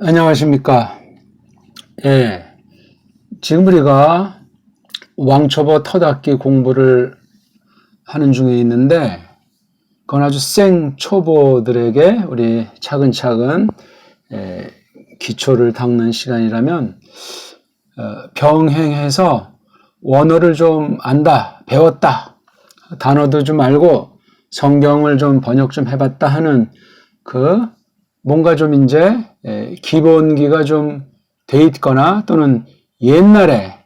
안녕하십니까. 예. 지금 우리가 왕초보 터닫기 공부를 하는 중에 있는데, 그건 아주 생 초보들에게 우리 차근차근 기초를 닦는 시간이라면, 병행해서 원어를 좀 안다, 배웠다, 단어도 좀 알고 성경을 좀 번역 좀 해봤다 하는 뭔가 좀 이제 기본기가 좀 돼 있거나 또는 옛날에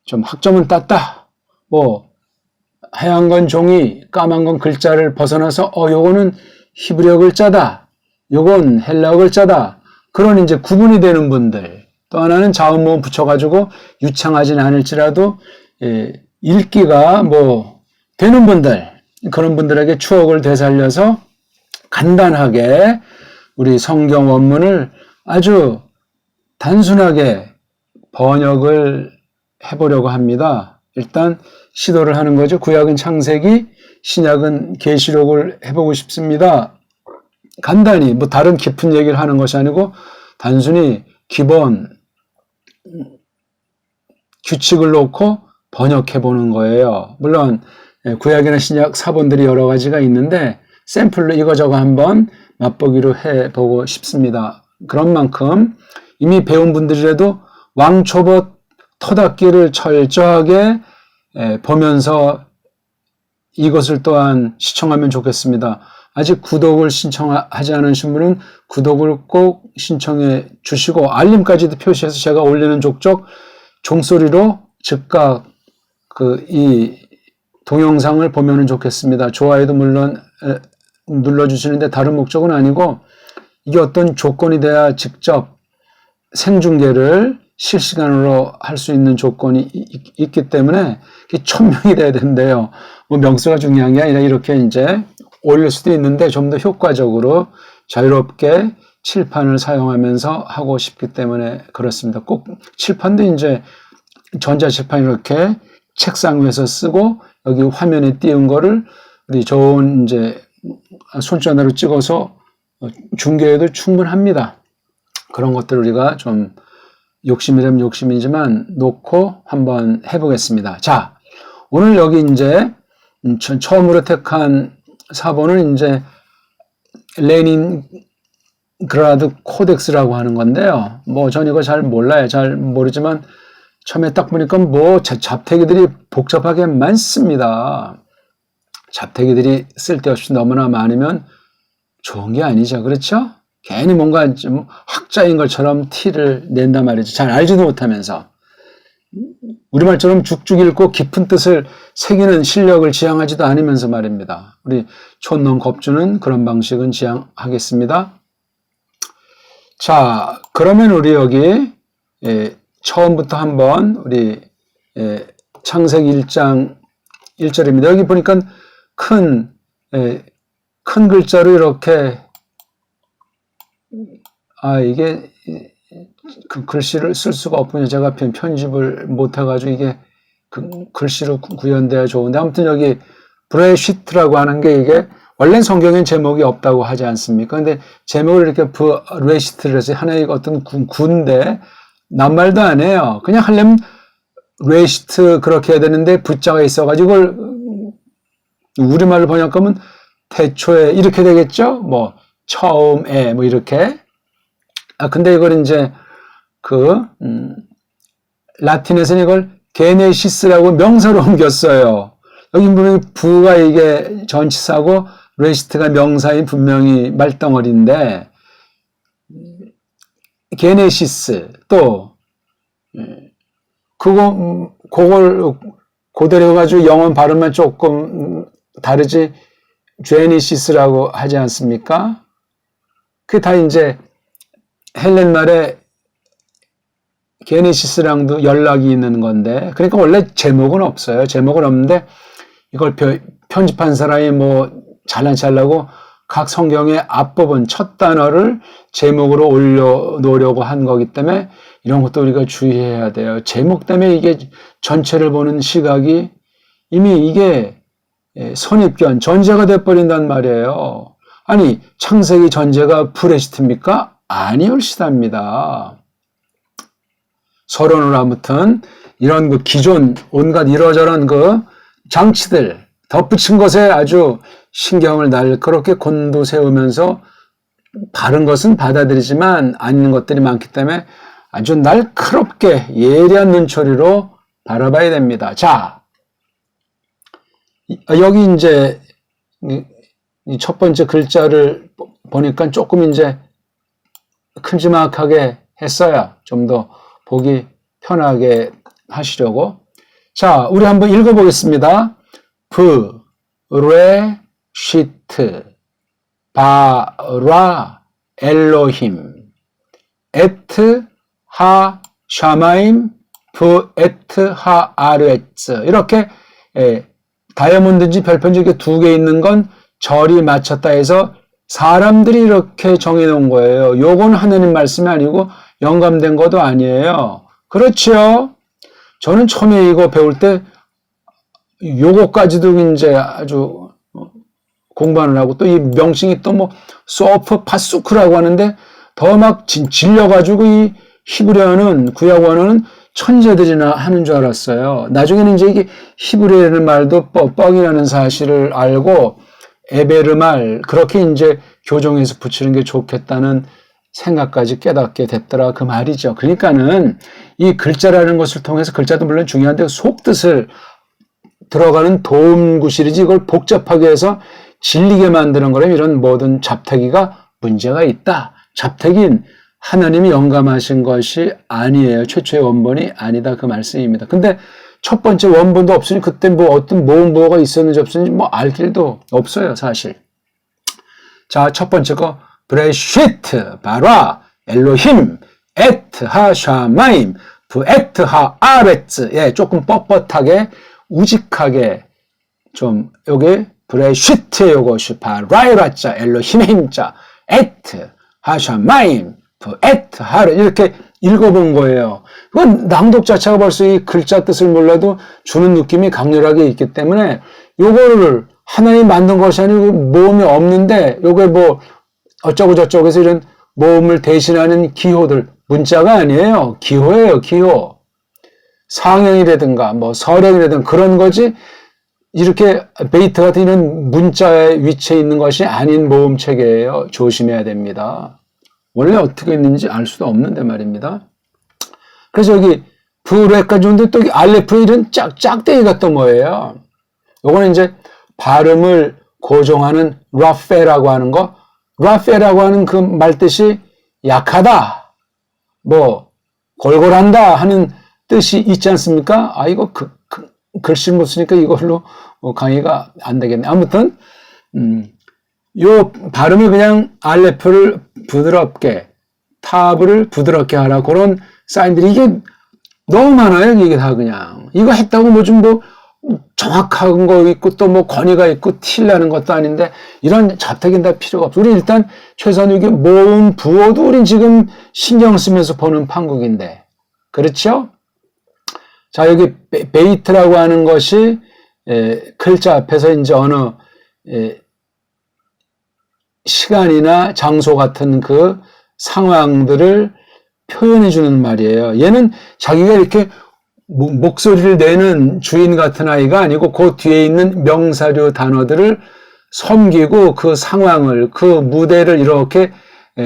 좀 학점은 땄다. 하얀 건 종이, 까만 건 글자를 벗어나서 요거는 히브리어 글자다. 요건 헬라어 글자다. 그런 이제 구분이 되는 분들. 또 하나는 자음모음 붙여가지고 유창하진 않을지라도 읽기가 되는 분들. 그런 분들에게 추억을 되살려서 간단하게 우리 성경 원문을 아주 단순하게 번역을 해보려고 합니다. 일단 시도를 하는 거죠. 구약은 창세기, 신약은 계시록을 해보고 싶습니다. 간단히 다른 깊은 얘기를 하는 것이 아니고 단순히 기본 규칙을 놓고 번역해보는 거예요. 물론 구약이나 신약 사본들이 여러 가지가 있는데 샘플로 이거저거 한번 맛보기로 해보고 싶습니다. 그런 만큼 이미 배운 분들이라도 왕초보 터닫기를 철저하게 보면서 이것을 또한 시청하면 좋겠습니다. 아직 구독을 신청하지 않으신 분은 구독을 꼭 신청해 주시고 알림까지도 표시해서 제가 올리는 족족 종소리로 즉각 이 동영상을 보면 좋겠습니다. 좋아요도 물론 눌러주시는데 다른 목적은 아니고 이게 어떤 조건이 돼야 직접 생중계를 실시간으로 할 수 있는 조건이 있기 때문에 1000명이 돼야 된대요. 명수가 중요한 게 아니라 이렇게 이제 올릴 수도 있는데 좀 더 효과적으로 자유롭게 칠판을 사용하면서 하고 싶기 때문에 그렇습니다. 꼭 칠판도 이제 전자칠판 이렇게 책상 위에서 쓰고 여기 화면에 띄운 거를 우리 좋은 이제 손전화로 찍어서 중계해도 충분합니다. 그런 것들 우리가 좀 욕심이라면 욕심이지만 놓고 한번 해보겠습니다. 자, 오늘 여기 이제 처음으로 택한 사본은 이제 레닌그라드 코덱스라고 하는 건데요. 전 이거 잘 몰라요. 잘 모르지만 처음에 딱 보니까 잡태기들이 복잡하게 많습니다. 잡태기들이 쓸데없이 너무나 많으면 좋은 게 아니죠. 그렇죠? 괜히 뭔가 좀 학자인 것처럼 티를 낸단 말이죠. 잘 알지도 못하면서. 우리말처럼 죽죽 읽고 깊은 뜻을 새기는 실력을 지향하지도 않으면서 말입니다. 우리 촌놈 겁주는 그런 방식은 지향하겠습니다. 자, 그러면 우리 여기 처음부터 한번 우리 창세기 1장 1절입니다. 여기 보니까 큰 글자로 이렇게 이게 글씨를 쓸 수가 없군요. 제가 편집을 못해가지고 이게 글씨로 구현돼야 좋은데 아무튼 여기 브레시트라고 하는 게 이게 원래 성경엔 제목이 없다고 하지 않습니까? 근데 제목을 이렇게 브레시트를 해서 하나의 어떤 군데 낱말도 안 해요. 그냥 하려면 레시트 그렇게 해야 되는데 부자가 있어가지고 이걸 우리말로 번역하면 태초에 이렇게 되겠죠? 처음에 이렇게. 근데 이걸 이제 라틴에서는 이걸 게네시스라고 명사로 옮겼어요. 여기 분명히 부가 이게 전치사고 레시트가 명사인 분명히 말덩어리인데 게네시스 또 그걸 그대로 해가지고 영어 발음만 조금 다르지 제니시스라고 하지 않습니까? 그게 다 이제 헬렌 말에 게네시스랑도 연락이 있는 건데 그러니까 원래 제목은 없어요. 제목은 없는데 이걸 편집한 사람이 잘라고 각 성경의 앞부분 첫 단어를 제목으로 올려놓으려고 한 거기 때문에 이런 것도 우리가 주의해야 돼요. 제목 때문에 이게 전체를 보는 시각이 이미 이게 선입견, 전제가 돼버린단 말이에요. 아니, 창세기 전제가 브레시트입니까? 아니올시답니다. 서론을 아무튼 이런 그 기존 온갖 이러저런 그 장치들 덧붙인 것에 아주 신경을 날카롭게 곤두세우면서 바른 것은 받아들이지만 아닌 것들이 많기 때문에 아주 날카롭게 예리한 눈초리로 바라봐야 됩니다. 자, 여기 이제 이 첫 번째 글자를 보니까 조금 이제 큼지막하게 했어요. 좀 더 보기 편하게 하시려고. 자, 우리 한번 읽어보겠습니다. 브레시트 바라 엘로힘 에트 하 샤마임 브에트 하 아르에츠 이렇게 다이아몬드인지 별편지 이렇게 두 개 있는 건 절이 맞췄다 해서 사람들이 이렇게 정해놓은 거예요. 요건 하나님 말씀이 아니고 영감된 것도 아니에요. 그렇지요? 저는 처음에 이거 배울 때 요거까지도 이제 아주 공부를 하고 또 이 명칭이 또 뭐 소프 파수크라고 하는데 더 막 질려가지고 이 히브리어는 구약 원어는 천재들이나 하는 줄 알았어요. 나중에는 이제 이게 히브리어라는 말도 뻥이라는 사실을 알고 에베르 말 그렇게 이제 교정해서 붙이는 게 좋겠다는 생각까지 깨닫게 됐더라 그 말이죠. 그러니까는 이 글자라는 것을 통해서 글자도 물론 중요한데 속뜻을 들어가는 도움구실이지 이걸 복잡하게 해서 질리게 만드는 거라면 이런 모든 잡태기가 문제가 있다. 잡태기는 하나님이 영감하신 것이 아니에요. 최초의 원본이 아니다 그 말씀입니다. 근데 첫 번째 원본도 없으니 그때 뭐 어떤 뭐가 있었는지 없었는지 뭐 알 길도 없어요 사실. 자, 첫 번째 거 브레시트 바라 엘로힘 에트 하 샤마임 브에트 하 아레츠. 예, 조금 뻣뻣하게 우직하게 좀 요게 브레시트 요것이 바라이라자 엘로힘의 힘자 에트 하 샤마임 브에트 하르 이렇게 읽어본 거예요. 그건 낭독 자체가 벌써 이 글자 뜻을 몰라도 주는 느낌이 강렬하게 있기 때문에 요거를 하나님 만든 것이 아니고 모음이 없는데 요게 뭐 어쩌고 저쩌고 해서 이런 모음을 대신하는 기호들 문자가 아니에요. 기호예요. 기호. 상형이라든가 뭐 서령이라든가 그런 거지 이렇게 베이트 같은 이런 문자의 위치에 있는 것이 아닌 모음 체계예요. 조심해야 됩니다. 원래 어떻게 있는지 알 수도 없는데 말입니다. 그래서 여기 브레까지 오는데 또 알레프 이런 짝대기가 또 뭐예요? 요거는 이제 발음을 고정하는 라페라고 하는 거. 라페라고 하는 그 말뜻이 약하다, 뭐 골골한다 하는 뜻이 있지 않습니까? 아, 이거 글씨 못 쓰니까 이걸로 강의가 안 되겠네. 아무튼 요 발음을 그냥 알레프를 부드럽게, 타브를 부드럽게 하라. 그런 사인들이 이게 너무 많아요. 이게 다 그냥. 이거 했다고 뭐 좀 뭐 정확한 거 있고 또 뭐 권위가 있고 티 나는 것도 아닌데 이런 잡태기는 다 필요가 없어. 우리 일단 최소한 여기 모음, 부호도 우린 지금 신경 쓰면서 보는 판국인데. 그렇죠? 자, 여기 베이트라고 하는 것이 글자 앞에서 이제 어느 시간이나 장소 같은 그 상황들을 표현해 주는 말이에요. 얘는 자기가 이렇게 목소리를 내는 주인 같은 아이가 아니고 그 뒤에 있는 명사류 단어들을 섬기고 그 상황을, 그 무대를 이렇게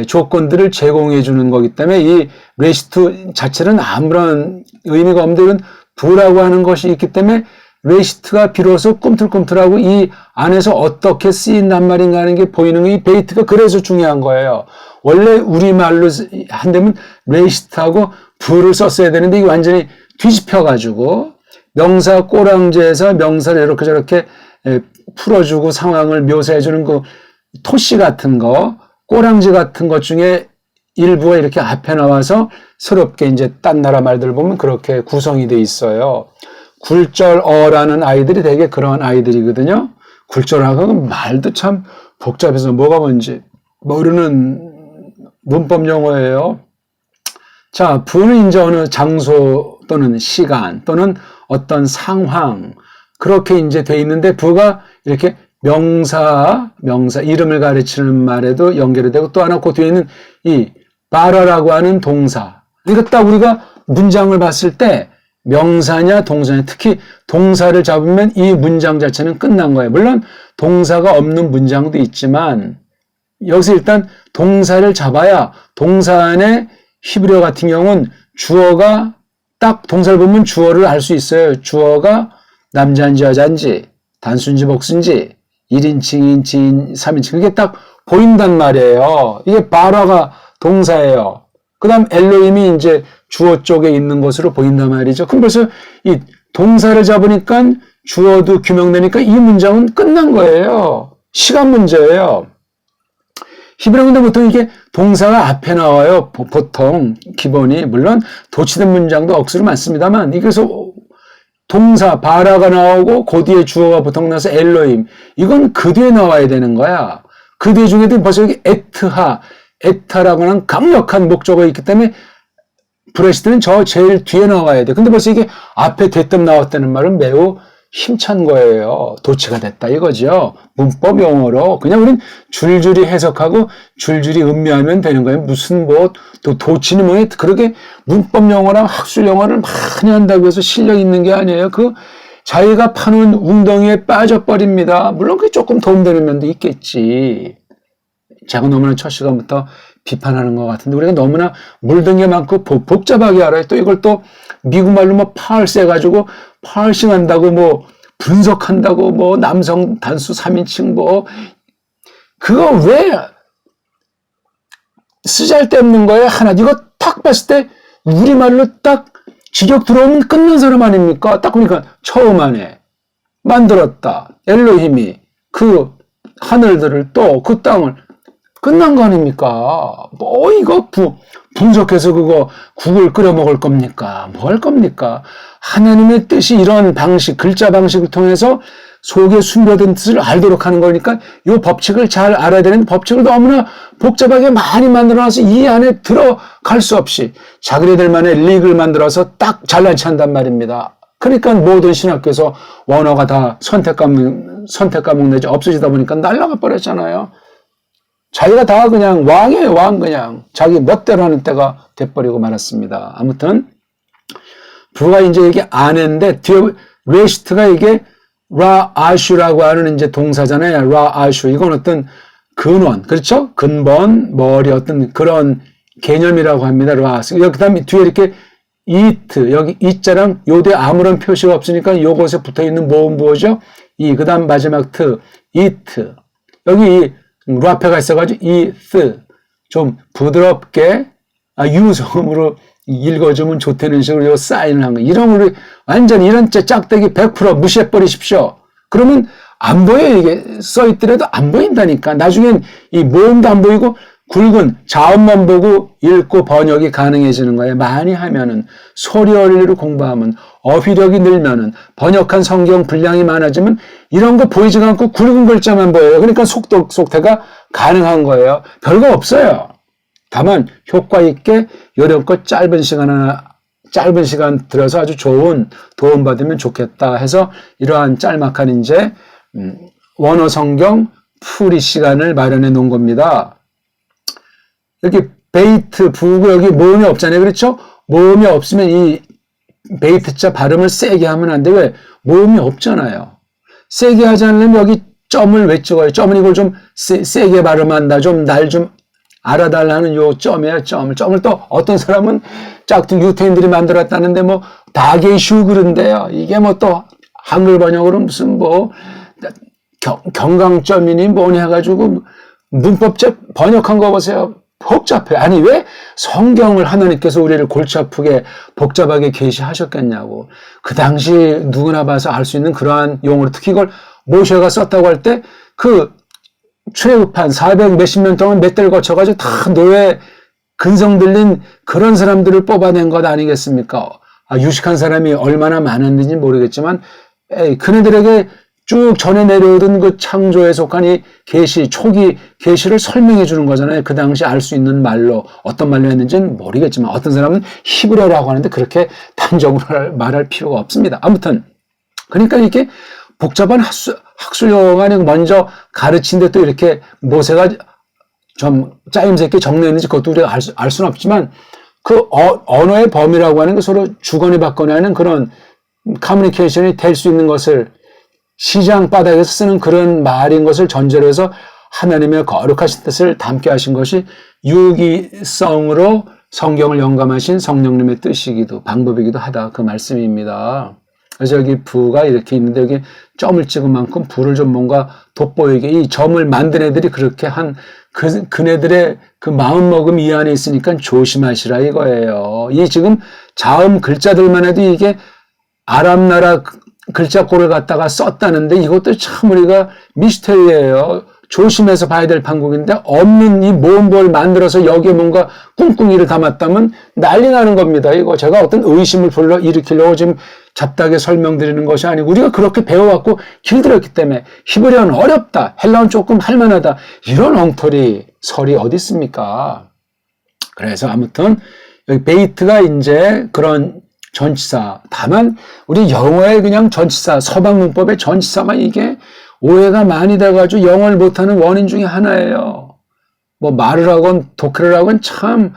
조건들을 제공해 주는 거기 때문에 이 레시트 자체는 아무런 의미가 없는데 이건 부라고 하는 것이 있기 때문에 레시트가 비로소 꿈틀꿈틀하고 이 안에서 어떻게 쓰인단 말인가 하는 게 보이는 이 베이트가 그래서 중요한 거예요. 원래 우리말로 한다면 레시트하고 부를 썼어야 되는데 이게 완전히 뒤집혀가지고 명사 꼬랑지에서 명사를 이렇게 저렇게 풀어주고 상황을 묘사해주는 그 토시 같은 거, 꼬랑지 같은 것 중에 일부가 이렇게 앞에 나와서 새롭게 이제 딴 나라 말들 보면 그렇게 구성이 돼 있어요. 굴절어라는 아이들이 되게 그런 아이들이거든요. 굴절어가 말도 참 복잡해서 뭐가 뭔지 모르는 문법 용어예요. 자, 부는 이제 어느 장소 또는 시간 또는 어떤 상황 그렇게 이제 돼 있는데 부가 이렇게 명사 이름을 가르치는 말에도 연결이 되고 또 하나 그 뒤에 있는 이 바라라고 하는 동사. 그러니까 딱 우리가 문장을 봤을 때 명사냐 동사냐, 특히 동사를 잡으면 이 문장 자체는 끝난 거예요. 물론 동사가 없는 문장도 있지만 여기서 일단 동사를 잡아야 동사 안에 히브리어 같은 경우는 주어가 딱 동사를 보면 주어를 알 수 있어요. 주어가 남자인지 여자인지 단수인지 복수인지 1인칭, 2인칭, 3인칭 그게 딱 보인단 말이에요. 이게 바라가 동사예요. 그 다음 엘로힘이 이제 주어 쪽에 있는 것으로 보인단 말이죠. 그럼 벌써 이 동사를 잡으니까 주어도 규명되니까 이 문장은 끝난 거예요. 시간 문제예요. 히브리어인데 보통 이게 동사가 앞에 나와요. 보통 기본이 물론 도치된 문장도 억수로 많습니다만 그래서 동사 바라가 나오고 그 뒤에 주어가 보통 나서 엘로힘 이건 그 뒤에 나와야 되는 거야. 그 뒤에 중에도 벌써 여기 에타라고 하는 강력한 목적어가 있기 때문에 브레시트는 저 제일 뒤에 나와야 돼. 근데 벌써 이게 앞에 대뜸 나왔다는 말은 매우 힘찬 거예요. 도치가 됐다 이거죠. 문법 용어로 그냥 우린 줄줄이 해석하고 줄줄이 음미하면 되는 거예요. 무슨 또 도치니 뭐니 그렇게 문법 용어랑 학술 용어를 많이 한다고 해서 실력 있는 게 아니에요. 그 자기가 파는 웅덩이에 빠져버립니다. 물론 그게 조금 도움되는 면도 있겠지. 제가 너무나 첫 시간부터 비판하는 것 같은데 우리가 너무나 물든 게 많고 복잡하게 알아요. 또 이걸 또 미국 말로 뭐 파얼스 해가지고 파얼싱 한다고 뭐 분석한다고 뭐 남성 단수 3인칭 뭐 그거 왜 쓰잘데없는 거예요. 하나 이거 딱 봤을 때 우리말로 딱 직역 들어오면 끝난 사람 아닙니까? 딱 보니까 처음 안에 만들었다. 엘로힘이 그 하늘들을 또 그 땅을 끝난 거 아닙니까? 뭐 이거 분석해서 그거 국을 끓여 먹을 겁니까? 뭐 할 겁니까? 하나님의 뜻이 이런 방식, 글자 방식을 통해서 속에 숨겨둔 뜻을 알도록 하는 거니까 이 법칙을 잘 알아야 되는데 법칙을 너무나 복잡하게 많이 만들어놔서 이 안에 들어갈 수 없이 자기네들만의 릭을 만들어서 딱 잘난 체 한단 말입니다. 그러니까 모든 신학교에서 원어가 다 선택 과목 내지 없어지다 보니까 날아가 버렸잖아요. 자기가 다 그냥 왕이에요, 왕 그냥. 자기 멋대로 하는 때가 돼버리고 말았습니다. 아무튼, 부가 이제 이게 아내인데, 뒤에 레시트가 이게 라아슈라고 하는 이제 동사잖아요. 라아슈. 이건 어떤 근원, 그렇죠? 근본, 머리 어떤 그런 개념이라고 합니다. 라아스. 그 다음에 뒤에 이렇게 이트, 여기 이자랑 요대 아무런 표시가 없으니까 요것에 붙어 있는 모음 부호죠? 그 다음 마지막 트, 이트. 여기 라페가 있어가지고 이스 좀 부드럽게 유성음으로 읽어주면 좋다는 식으로 요 사인을 한 거. 이런 우리 완전 이런 짝대기 100% 무시해버리십시오. 그러면 안 보여요. 이게 써있더라도 안 보인다니까. 나중엔 이 모음도 안 보이고 굵은 자음만 보고 읽고 번역이 가능해지는 거예요. 많이 하면은 소리 어린이로 공부하면 어휘력이 늘면은 번역한 성경 분량이 많아지면 이런 거 보이지가 않고 굵은 글자만 보여요. 그러니까 속태가 가능한 거예요. 별거 없어요. 다만 효과 있게 요령껏 짧은 시간 들어서 아주 좋은 도움 받으면 좋겠다 해서 이러한 짤막한 이제 원어 성경 풀이 시간을 마련해 놓은 겁니다. 여기 베이트 부고 여기 모음이 없잖아요. 그렇죠? 모음이 없으면 이 베이트자 발음을 세게 하면 안 돼. 왜? 모음이 없잖아요. 세게 하지 않으면 여기 점을 왜 찍어요? 점은 이걸 좀 세게 발음한다. 좀 날 좀 알아달라는 요 점이에요. 점을 또 어떤 사람은 짝퉁 유태인들이 만들었다는데 뭐 다게슈 그런데요. 이게 뭐 또 한글 번역으로 무슨 뭐 경강점이니 뭐니 해가지고 문법적 번역한 거 보세요. 복잡해. 아니 왜 성경을 하나님께서 우리를 골치 아프게 복잡하게 계시하셨겠냐고. 그 당시 누구나 봐서 알 수 있는 그러한 용어로 특히 이걸 모세가 썼다고 할 때 그 최후판 400 몇십 년 동안 몇 대를 거쳐가지고 다 노예 근성 들린 그런 사람들을 뽑아낸 것 아니겠습니까? 유식한 사람이 얼마나 많았는지 모르겠지만 그네들에게 쭉 전에 내려오던 그 창조에 속한 이 계시, 초기 계시를 설명해 주는 거잖아요. 그 당시 알 수 있는 말로 어떤 말로 했는지는 모르겠지만 어떤 사람은 히브리어라고 하는데 그렇게 단정으로 말할 필요가 없습니다. 아무튼 그러니까 이렇게 복잡한 학술 용어가 아니고 먼저 가르친데 또 이렇게 모세가 좀 짜임새 있게 정리했는지 그것도 우리가 알 수는 없지만 그 언어의 범위라고 하는 게 서로 주거니 받거니 하는 그런 커뮤니케이션이 될 수 있는 것을 시장 바닥에서 쓰는 그런 말인 것을 전제로 해서 하나님의 거룩하신 뜻을 담게 하신 것이 유기성으로 성경을 영감하신 성령님의 뜻이기도 방법이기도 하다 그 말씀입니다. 그래서 여기 부가 이렇게 있는데 여기 점을 찍은 만큼 부를 좀 뭔가 돋보이게 이 점을 만든 애들이 그렇게 한 그네들의 그 마음먹음이 이 안에 있으니까 조심하시라 이거예요. 이 지금 자음 글자들만 해도 이게 아람 나라 글자꼴을 갖다가 썼다는데 이것도 참 우리가 미스터리예요. 조심해서 봐야 될 판국인데 없는 이 모은 걸 만들어서 여기에 뭔가 꿍꿍이를 담았다면 난리 나는 겁니다. 이거 제가 어떤 의심을 불러일으키려고 지금 잡다하게 설명드리는 것이 아니고 우리가 그렇게 배워왔고 길들였기 때문에 히브리어는 어렵다. 헬라어는 조금 할만하다. 이런 엉터리 설이 어디 있습니까? 그래서 아무튼 여기 베이트가 이제 그런 전치사. 다만 우리 영어의 그냥 전치사, 서방 문법의 전치사만 이게 오해가 많이 돼가지고 영어를 못하는 원인 중에 하나예요. 뭐 말을 하건 독해를 하건 참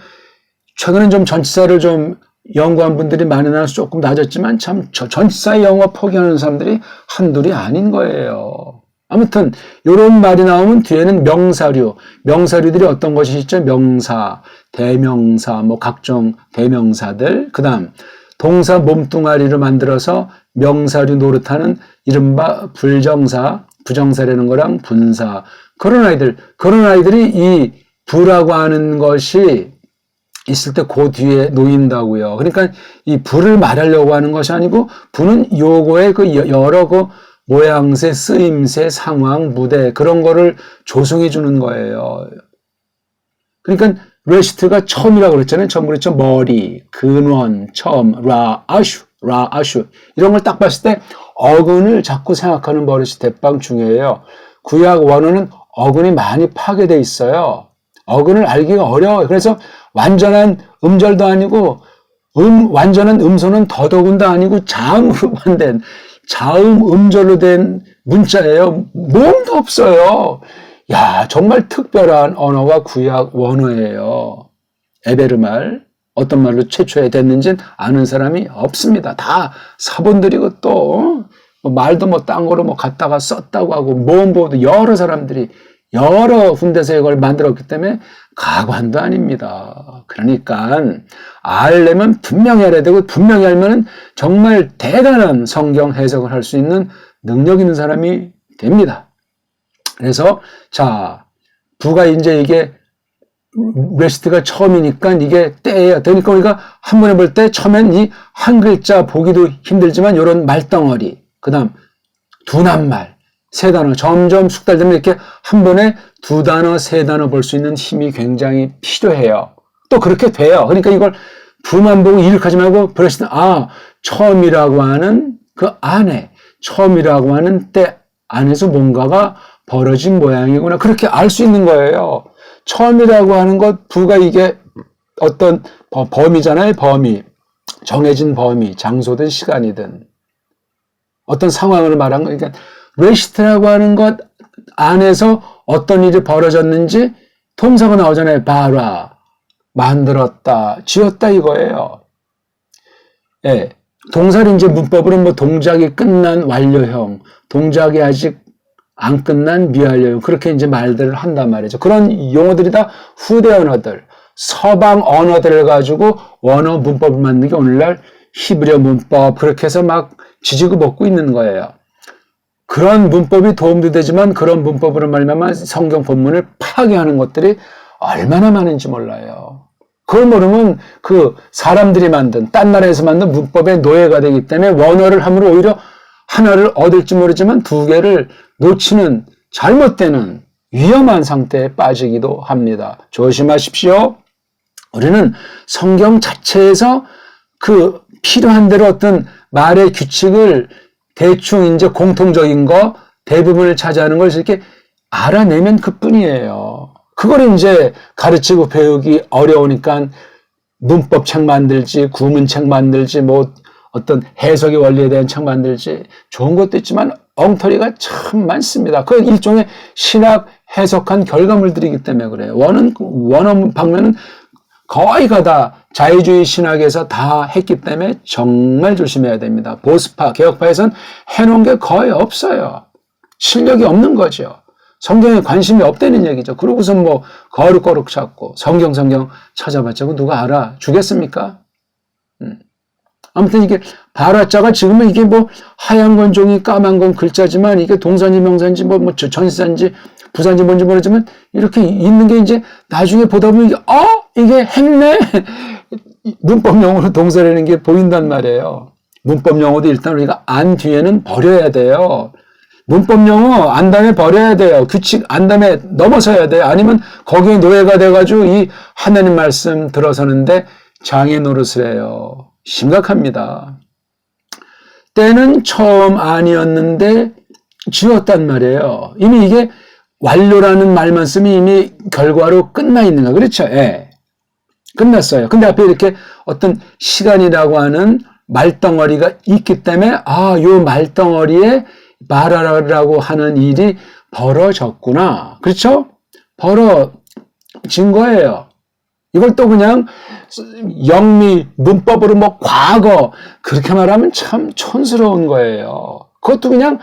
최근엔 좀 전치사를 좀 연구한 분들이 많이 나와서 조금 낮았지만 참 전치사의 영어 포기하는 사람들이 한둘이 아닌 거예요. 아무튼 이런 말이 나오면 뒤에는 명사류들이 어떤 것이 있죠? 명사, 대명사, 뭐 각종 대명사들. 그다음 동사 몸뚱아리로 만들어서 명사류 노릇하는 이른바 부정사라는 거랑 분사. 그런 아이들이 이 부라고 하는 것이 있을 때 그 뒤에 놓인다고요. 그러니까 이 부를 말하려고 하는 것이 아니고 부는 요거의 그 여러 그 모양새, 쓰임새, 상황, 무대 그런 거를 조성해 주는 거예요. 그러니까 레시트가 처음이라고 그랬잖아요. 처음 그랬죠. 머리, 근원, 처음, 라아슈 이런 걸 딱 봤을 때 어근을 자꾸 생각하는 버릇이 대빵 중요해요. 구약 원어는 어근이 많이 파괴돼 있어요. 어근을 알기가 어려워요. 그래서 완전한 음절도 아니고 완전한 음소는 더더군다 아니고 자음으로만 된 자음 음절로 된 문자예요. 모음도 없어요. 야, 정말 특별한 언어가 구약 원어예요. 에베르말 어떤 말로 최초에 됐는지는 아는 사람이 없습니다. 다 사본들이고 또 말도 뭐 딴 거로 뭐 갖다가 썼다고 하고 모음보도 여러 사람들이 여러 군데서 이걸 만들었기 때문에 가관도 아닙니다. 그러니까 알려면 분명히 알아야 되고 분명히 알면은 정말 대단한 성경 해석을 할 수 있는 능력 있는 사람이 됩니다. 그래서 자 부가 이제 이게 레시트가 처음이니까 이게 때예요. 그러니까 우리가 한 번에 볼 때 처음엔 이 한 글자 보기도 힘들지만 이런 말덩어리, 그 다음 두 낱말, 세 단어 점점 숙달되면 이렇게 한 번에 두 단어, 세 단어 볼 수 있는 힘이 굉장히 필요해요. 또 그렇게 돼요. 그러니까 이걸 부만 보고 이륙하지 말고 레시트 처음이라고 하는 그 안에 처음이라고 하는 때 안에서 뭔가가 벌어진 모양이구나. 그렇게 알 수 있는 거예요. 처음이라고 하는 것, 부가 이게 어떤 범위잖아요. 범위. 정해진 범위. 장소든 시간이든. 어떤 상황을 말한 거. 그러니까 레시트라고 하는 것 안에서 어떤 일이 벌어졌는지 동사가 나오잖아요. 바라. 만들었다. 지었다 이거예요. 예. 동사를 이제 문법으로 뭐 동작이 끝난 완료형. 동작이 아직 안 끝난 미완료형 그렇게 이제 말들을 한단 말이죠. 그런 용어들이 다 후대 언어들, 서방 언어들을 가지고 원어 문법을 만드는 게 오늘날 히브리어 문법 그렇게 해서 막 지지고 먹고 있는 거예요. 그런 문법이 도움도 되지만 그런 문법으로 말미암아 성경 본문을 파괴하는 것들이 얼마나 많은지 몰라요. 그걸 모르면 그 사람들이 만든 딴 나라에서 만든 문법의 노예가 되기 때문에 원어를 함으로 오히려 하나를 얻을지 모르지만 두 개를 놓치는 잘못되는 위험한 상태에 빠지기도 합니다. 조심하십시오. 우리는 성경 자체에서 그 필요한 대로 어떤 말의 규칙을 대충 이제 공통적인 거 대부분을 차지하는 걸 이렇게 알아내면 그뿐이에요. 그걸 이제 가르치고 배우기 어려우니까 문법책 만들지, 구문책 만들지, 뭐 어떤 해석의 원리에 대한 책 만들지 좋은 것도 있지만 엉터리가 참 많습니다. 그 일종의 신학 해석한 결과물들이기 때문에 그래요. 원어 방면은 거의 다 자유주의 신학에서 다 했기 때문에 정말 조심해야 됩니다. 보수파, 개혁파에선 해놓은 게 거의 없어요. 실력이 없는 거죠. 성경에 관심이 없다는 얘기죠. 그러고서 뭐 거룩거룩 찾고 성경 찾아봤자고 누가 알아 주겠습니까? 아무튼 이게 바라자가 지금은 이게 뭐 하얀 건 종이 까만 건 글자지만 이게 동사인지 명사인지 뭐 전치사인지 부사인지 뭔지 모르지만 이렇게 있는 게 이제 나중에 보다 보면 이게 했네. 문법 용어로 동사라는 게 보인단 말이에요. 문법 용어도 일단 우리가 안 뒤에는 버려야 돼요. 문법 용어 안 다음에 버려야 돼요. 규칙 안 다음에 넘어서야 돼요. 아니면 거기에 노예가 돼가지고 이 하나님 말씀 들어서는데 장애 노릇을 해요. 심각합니다. 때는 처음 아니었는데 지었단 말이에요. 이미 이게 완료라는 말만 쓰면 이미 결과로 끝나 있는 거 그렇죠? 예. 끝났어요. 근데 앞에 이렇게 어떤 시간이라고 하는 말덩어리가 있기 때문에 요 말덩어리에 말하라고 하는 일이 벌어졌구나. 그렇죠? 벌어진 거예요. 이걸 또 그냥 영미, 문법으로 뭐 과거 그렇게 말하면 참 촌스러운 거예요. 그것도 그냥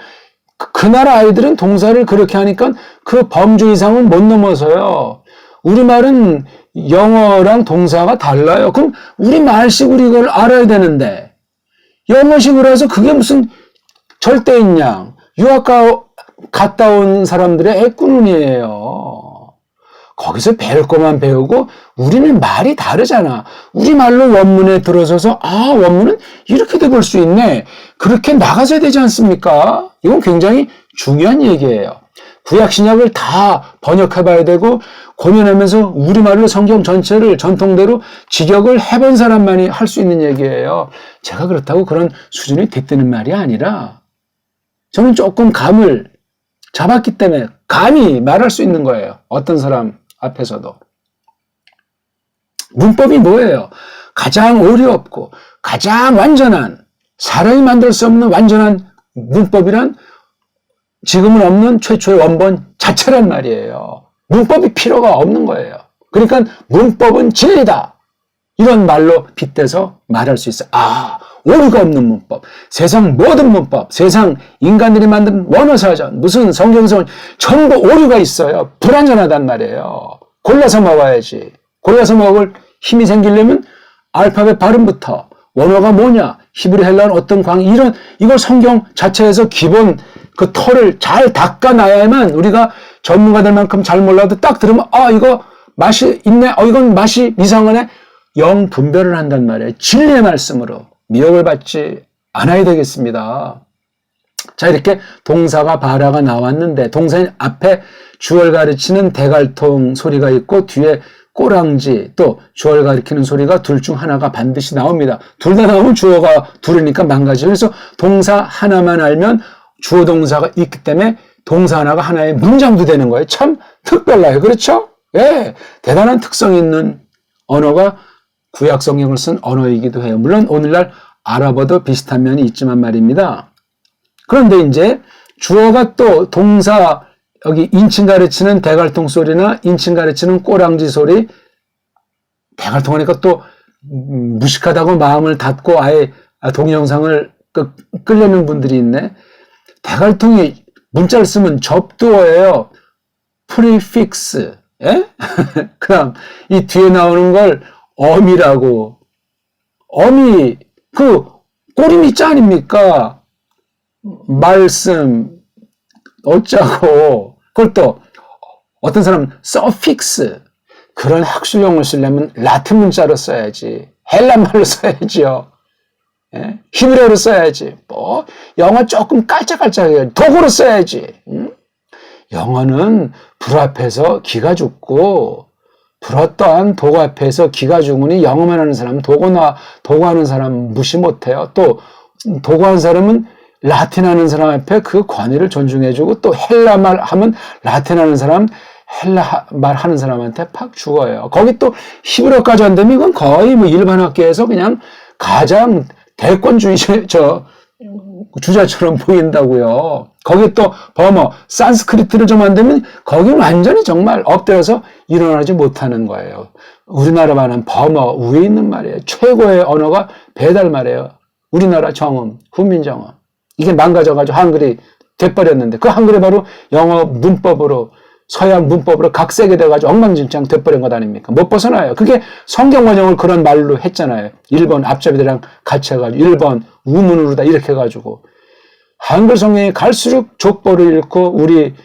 그 나라 아이들은 동사를 그렇게 하니까 그 범주 이상은 못 넘어서요. 우리말은 영어랑 동사가 달라요. 그럼 우리말식으로 이걸 알아야 되는데 영어식으로 해서 그게 무슨 절대인 양, 유학 갔다 온 사람들의 애꾸눈이에요. 거기서 배울 것만 배우고 우리는 말이 다르잖아. 우리말로 원문에 들어서서 원문은 이렇게도 볼 수 있네. 그렇게 나가서야 되지 않습니까? 이건 굉장히 중요한 얘기예요. 구약 신약을 다 번역해봐야 되고 고민하면서 우리말로 성경 전체를 전통대로 직역을 해본 사람만이 할 수 있는 얘기예요. 제가 그렇다고 그런 수준이 됐다는 말이 아니라 저는 조금 감을 잡았기 때문에 감히 말할 수 있는 거예요. 어떤 사람 앞에서도. 문법이 뭐예요? 가장 오류 없고 가장 완전한 사람이 만들 수 없는 완전한 문법이란 지금은 없는 최초의 원본 자체란 말이에요. 문법이 필요가 없는 거예요. 그러니까 문법은 진리다. 이런 말로 빗대서 말할 수 있어요. 오류가 없는 문법. 세상 모든 문법, 세상 인간들이 만든 원어사전, 무슨 성경서 전부 오류가 있어요. 불완전하단 말이에요. 골라서 먹어야지. 골라서 먹을 힘이 생기려면 알파벳 발음부터 원어가 뭐냐, 히브리 헬라어는 어떤 광이 이걸 성경 자체에서 기본 그 털을 잘 닦아놔야만 우리가 전문가들만큼 잘 몰라도 딱 들으면 이거 맛이 있네, 이건 맛이 이상하네, 영 분별을 한단 말이에요. 진리의 말씀으로 미혹을 받지 않아야 되겠습니다. 자, 이렇게 동사가 바라가 나왔는데 동사인 앞에 주어를 가르치는 대갈통 소리가 있고 뒤에 꼬랑지 또 주어를 가리키는 소리가 둘 중 하나가 반드시 나옵니다. 둘 다 나오면 주어가 둘이니까 망가져요. 그래서 동사 하나만 알면 주어 동사가 있기 때문에 동사 하나가 하나의 문장도 되는 거예요. 참 특별해요. 그렇죠? 예, 대단한 특성 있는 언어가 구약 성경을 쓴 언어이기도 해요. 물론 오늘날 아랍어도 비슷한 면이 있지만 말입니다. 그런데 이제 주어가 또 동사 여기 인칭 가르치는 대갈통 소리나 인칭 가르치는 꼬랑지 소리, 대갈통 하니까 또 무식하다고 마음을 닫고 아예 동영상을 끌려는 분들이 있네. 대갈통이 문자를 쓰면 접두어예요. 프리픽스. 예? 그럼 이 뒤에 나오는 걸 어미라고. 어미, 그 꼬리미자 아닙니까? 말씀, 어쩌고. 그걸 또 어떤 사람은 서픽스. 그런 학술용어를 쓰려면 라틴 문자로 써야지. 헬라말로 써야지요. 예? 히브리어로 써야지. 영어 조금 깔짝깔짝해요. 독어로 써야지. 영어는 불 앞에서 기가 죽고 불 어떠한 독어 앞에서 기가 죽으니 영어만 하는 사람은 독어하는 사람 무시 못해요. 또 독어하는 사람은 라틴 하는 사람 앞에 그 권위를 존중해주고 또 헬라 말 하면 라틴 하는 사람 헬라 말 하는 사람한테 팍 죽어요. 거기 또 히브리어까지 안 되면 이건 거의 뭐 일반 학교에서 그냥 가장 대권주의 주자처럼 보인다고요. 거기 또 범어, 산스크리트를 좀 안 되면 거기는 완전히 정말 엎드려서 일어나지 못하는 거예요. 우리나라만은 범어 위에 있는 말이에요. 최고의 언어가 배달말이에요. 우리나라 정음, 훈민정음. 이게 망가져가지고 한글이 돼버렸는데 그 한글이 바로 영어 문법으로 서양 문법으로 각색이 돼가지고 엉망진창 돼버린 것 아닙니까? 못 벗어나요. 그게 성경 번역을 그런 말로 했잖아요. 1번 앞잡이들이랑 같이 해가지고 1번 우문으로 다 이렇게 해가지고 한글 성경이 갈수록 족보를 잃고 우리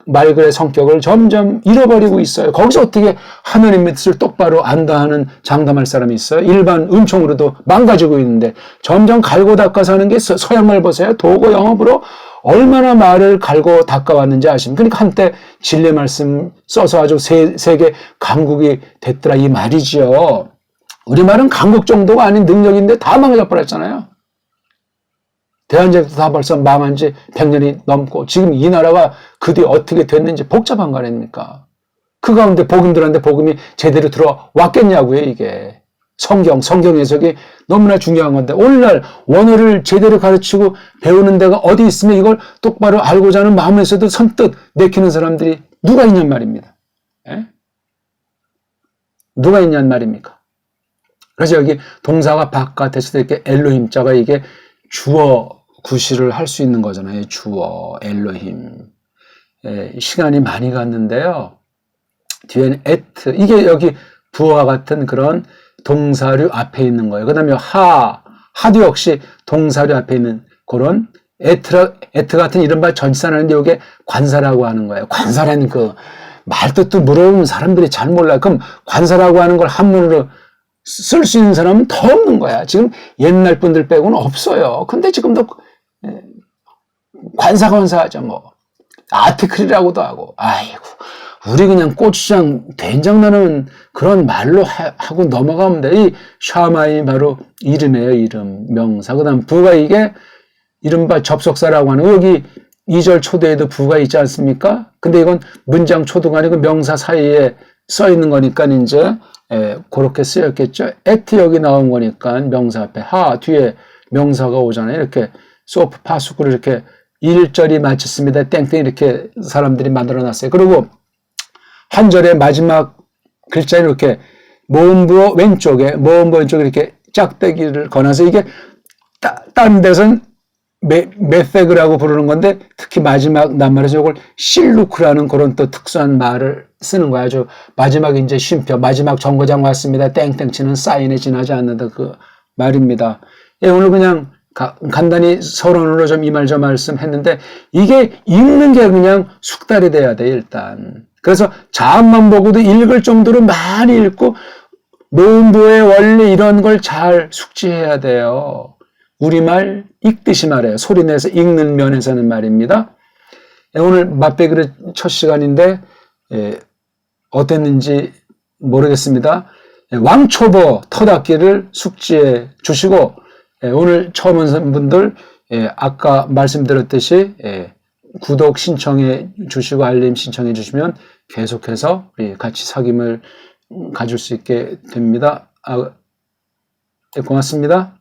말글의 성격을 점점 잃어버리고 있어요. 거기서 어떻게 하나님의 뜻을 똑바로 안다 하는 장담할 사람이 있어요? 일반 은총으로도 망가지고 있는데 점점 갈고 닦아서 하는 게 서양말 보세요. 도고 영업으로 얼마나 말을 갈고 닦아왔는지 아십니까? 그러니까 한때 진리 말씀 써서 아주 세계 강국이 됐더라 이 말이지요. 우리말은 강국 정도가 아닌 능력인데 다 망가져버렸잖아요. 대한제국도 다 벌써 망한 지 100년이 넘고 지금 이 나라가 그 뒤에 어떻게 됐는지 복잡한 거 아닙니까? 그 가운데 복음들한테 복음이 제대로 들어왔겠냐고요 이게. 성경 해석이 너무나 중요한 건데 오늘날 원어를 제대로 가르치고 배우는 데가 어디 있으면 이걸 똑바로 알고자 하는 마음에서도 선뜻 내키는 사람들이 누가 있냔 말입니다. 예? 누가 있냔 말입니까? 그래서 여기 동사가 바깥에서도 이렇게 엘로힘자가 이게 주어 구실을 할 수 있는 거잖아요. 주어, 엘로힘. 예, 시간이 많이 갔는데요. 뒤에는 에트. 이게 여기 부어와 같은 그런 동사류 앞에 있는 거예요. 그 다음에 하도 역시 동사류 앞에 있는 그런 에트 같은 이른바 전치사라는데 이게 관사라고 하는 거예요. 관사라는 그 말뜻도 물어보면 사람들이 잘 몰라요. 그럼 관사라고 하는 걸 한문으로 쓸 수 있는 사람은 더 없는 거야. 지금 옛날 분들 빼고는 없어요. 근데 지금도 관사하죠. 뭐 아티클이라고도 하고 아이고 우리 그냥 고추장 된장 나는 그런 말로 하고 넘어가면 돼. 이 샤마이 바로 이름이에요. 이름 명사. 그 다음 부가 이게 이른바 접속사라고 하는 여기 2절 초대에도 부가 있지 않습니까? 근데 이건 문장 초도가 아니고 명사 사이에 써 있는 거니까 이제 그렇게 쓰였겠죠. at 여기 나온 거니까 명사 앞에 하 뒤에 명사가 오잖아요. 이렇게 소프 파수구를 이렇게 1절이 마쳤습니다. 땡땡 이렇게 사람들이 만들어놨어요. 그리고 한 절의 마지막 글자는 이렇게 모음부어 왼쪽에 이렇게 짝대기를 거나서 이게 다른 데서는 메세그라고 부르는 건데 특히 마지막 낱말에서 이걸 실루크라는 그런 또 특수한 말을 쓰는 거야. 아주 마지막 이제 쉼표, 마지막 정거장 왔습니다. 땡땡 치는 사인에 지나지 않는다 그 말입니다. 예, 오늘 그냥 간단히 서론으로 좀 이 말 저 말씀 했는데 이게 읽는 게 그냥 숙달이 돼야 돼 일단. 그래서 자음만 보고도 읽을 정도로 많이 읽고 모음부의 원리 이런 걸 잘 숙지해야 돼요. 우리말 읽듯이 말해요. 소리내서 읽는 면에서는 말입니다. 오늘 맛배기를 첫 시간인데 어땠는지 모르겠습니다. 왕초보 터닫기를 숙지해 주시고 오늘 처음 온 분들 아까 말씀드렸듯이 구독 신청해 주시고 알림 신청해 주시면 계속해서 우리 같이 사귐을 가질 수 있게 됩니다. 고맙습니다.